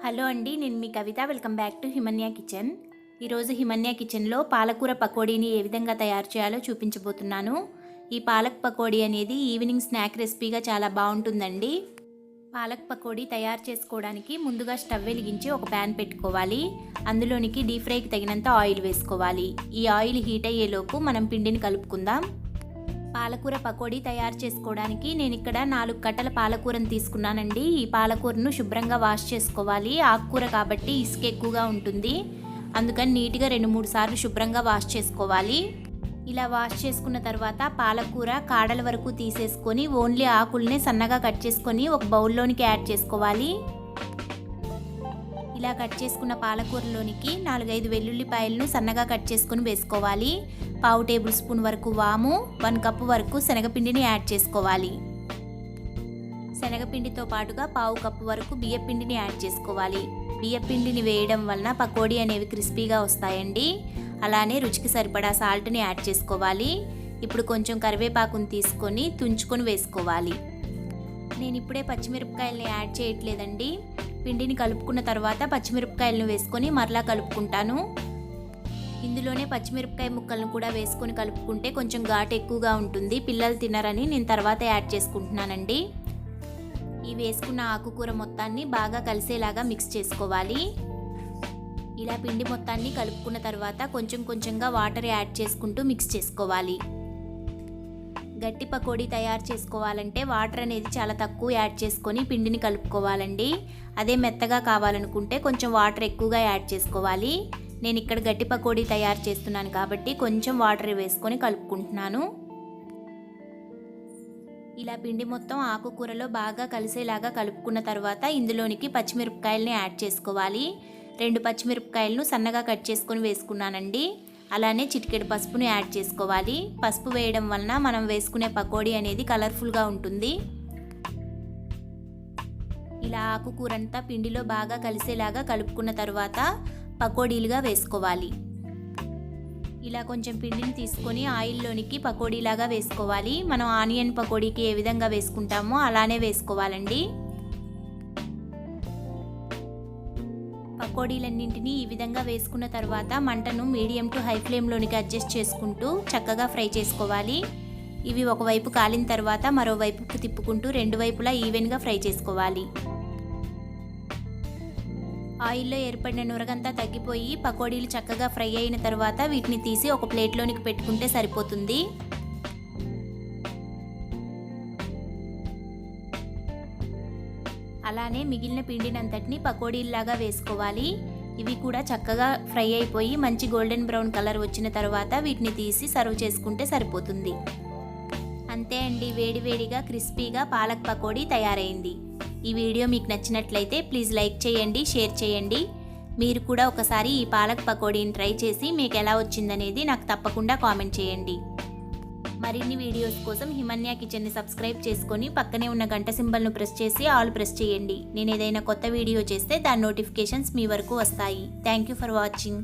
Hello అండి, నేను మీ Kavitha. Welcome back to Himanya kitchen. ఈరోజు హిమన్య కిచెన్లో పాలకూర పకోడీని ఏ విధంగా తయారు చేయాలో చూపించబోతున్నాను. ఈ పాలక్ పకోడీ అనేది ఈవినింగ్ స్నాక్ రెసిపీగా చాలా బాగుంటుందండి. పాలక్ పకోడీ తయారు చేసుకోవడానికి ముందుగా స్టవ్ వెలిగించి ఒక ప్యాన్ పెట్టుకోవాలి. అందులోనికి డీప్ ఫ్రైకి తగినంత ఆయిల్ వేసుకోవాలి. ఈ ఆయిల్ హీట్ అయ్యేలోపు మనం పిండిని కలుపుకుందాం. పాలకూర పకోడీ తయారు చేసుకోవడానికి నేను ఇక్కడ 4 కట్టల పాలకూరను తీసుకున్నానండి. ఈ పాలకూరను శుభ్రంగా వాష్ చేసుకోవాలి. ఆకుకూర కాబట్టి ఇసుక ఎక్కువగా ఉంటుంది, అందుకని నీట్గా 2-3 సార్లు శుభ్రంగా వాష్ చేసుకోవాలి. ఇలా వాష్ చేసుకున్న తర్వాత పాలకూర కాడల వరకు తీసేసుకొని ఓన్లీ ఆకుల్నే సన్నగా కట్ చేసుకొని ఒక బౌల్లోనికి యాడ్ చేసుకోవాలి. ఇలా కట్ చేసుకున్న పాలకూరలోనికి 4-5 వెల్లుల్లిపాయలను సన్నగా కట్ చేసుకొని వేసుకోవాలి. 1/2 టేబుల్ స్పూన్ వరకు వాము, 1 కప్పు వరకు శనగపిండిని యాడ్ చేసుకోవాలి. శనగపిండితో పాటుగా 1/2 కప్పు వరకు బియ్యపిండిని యాడ్ చేసుకోవాలి. బియ్యపిండిని వేయడం వలన పకోడీ అనేవి క్రిస్పీగా వస్తాయండి. అలానే రుచికి సరిపడా సాల్ట్ని యాడ్ చేసుకోవాలి. ఇప్పుడు కొంచెం కరివేపాకుని తీసుకొని తుంచుకొని వేసుకోవాలి. నేను ఇప్పుడే పచ్చిమిరపకాయలని యాడ్ చేయట్లేదండి. పిండిని కలుపుకున్న తర్వాత పచ్చిమిరపకాయలను వేసుకొని మరలా కలుపుకుంటాను. ఇందులోనే పచ్చిమిరపకాయ ముక్కలను కూడా వేసుకొని కలుపుకుంటే కొంచెం ఘాటు ఎక్కువగా ఉంటుంది, పిల్లలు తినరని నేను తర్వాత యాడ్ చేసుకుంటున్నానండి. ఈ వేసుకున్న ఆకుకూర మొత్తాన్ని బాగా కలిసేలాగా మిక్స్ చేసుకోవాలి. ఇలా పిండి మొత్తాన్ని కలుపుకున్న తర్వాత కొంచెం కొంచెంగా వాటర్ యాడ్ చేసుకుంటూ మిక్స్ చేసుకోవాలి. గట్టి పకోడీ తయారు చేసుకోవాలంటే వాటర్ అనేది చాలా తక్కువ యాడ్ చేసుకొని పిండిని కలుపుకోవాలండి. అదే మెత్తగా కావాలనుకుంటే కొంచెం వాటర్ ఎక్కువగా యాడ్ చేసుకోవాలి. నేను ఇక్కడ గట్టి పకోడీ తయారు చేస్తున్నాను కాబట్టి కొంచెం వాటర్ వేసుకొని కలుపుకుంటున్నాను. ఇలా పిండి మొత్తం ఆకుకూరలో బాగా కలిసేలాగా కలుపుకున్న తర్వాత ఇందులోనికి పచ్చిమిరపకాయలని యాడ్ చేసుకోవాలి. 2 పచ్చిమిరపకాయలను సన్నగా కట్ చేసుకొని వేసుకున్నానండి. అలానే చిటికెడు పసుపును యాడ్ చేసుకోవాలి. పసుపు వేయడం వలన మనం వేసుకునే పకోడీ అనేది కలర్ఫుల్గా ఉంటుంది. ఇలా ఆకుకూరంతా పిండిలో బాగా కలిసేలాగా కలుపుకున్న తర్వాత పకోడీలుగా వేసుకోవాలి. ఇలా కొంచెం పిండిని తీసుకొని ఆయిల్లోనికి పకోడీలాగా వేసుకోవాలి. మనం ఆనియన్ పకోడీకి ఏ విధంగా వేసుకుంటామో అలానే వేసుకోవాలండి. పకోడీలన్నింటినీ ఈ విధంగా వేసుకున్న తర్వాత మంటను మీడియం టు హై ఫ్లేమ్లోనికి అడ్జస్ట్ చేసుకుంటూ చక్కగా ఫ్రై చేసుకోవాలి. ఇవి ఒకవైపు కాలిన తర్వాత మరోవైపుకు తిప్పుకుంటూ 2 వైపులా ఈవెన్గా ఫ్రై చేసుకోవాలి. ఆయిల్లో ఏర్పడిన నురగంతా తగ్గిపోయి పకోడీలు చక్కగా ఫ్రై అయిన తర్వాత వీటిని తీసి ఒక ప్లేట్లోనికి పెట్టుకుంటే సరిపోతుంది. అలానే మిగిలిన పిండినంతటిని పకోడీల్లాగా వేసుకోవాలి. ఇవి కూడా చక్కగా ఫ్రై అయిపోయి మంచి గోల్డెన్ బ్రౌన్ కలర్ వచ్చిన తర్వాత వీటిని తీసి సర్వ్ చేసుకుంటే సరిపోతుంది. అంతే అండి, వేడివేడిగా క్రిస్పీగా పాలక్ పకోడీ తయారైంది. ఈ వీడియో మీకు నచ్చినట్లయితే ప్లీజ్ లైక్ చేయండి, షేర్ చేయండి. మీరు కూడా ఒకసారి ఈ పాలక్ పకోడీని ట్రై చేసి మీకు ఎలా వచ్చిందనేది నాకు తప్పకుండా కామెంట్ చేయండి. మరిన్ని వీడియోస్ కోసం హిమన్య కిచెన్ని సబ్స్క్రైబ్ చేసుకొని పక్కనే ఉన్న గంట సింబల్ను ప్రెస్ చేసి ఆల్ ప్రెస్ చేయండి. నేను ఏదైనా కొత్త వీడియో చేస్తే దాని నోటిఫికేషన్స్ మీ వరకు వస్తాయి. Thank you for watching.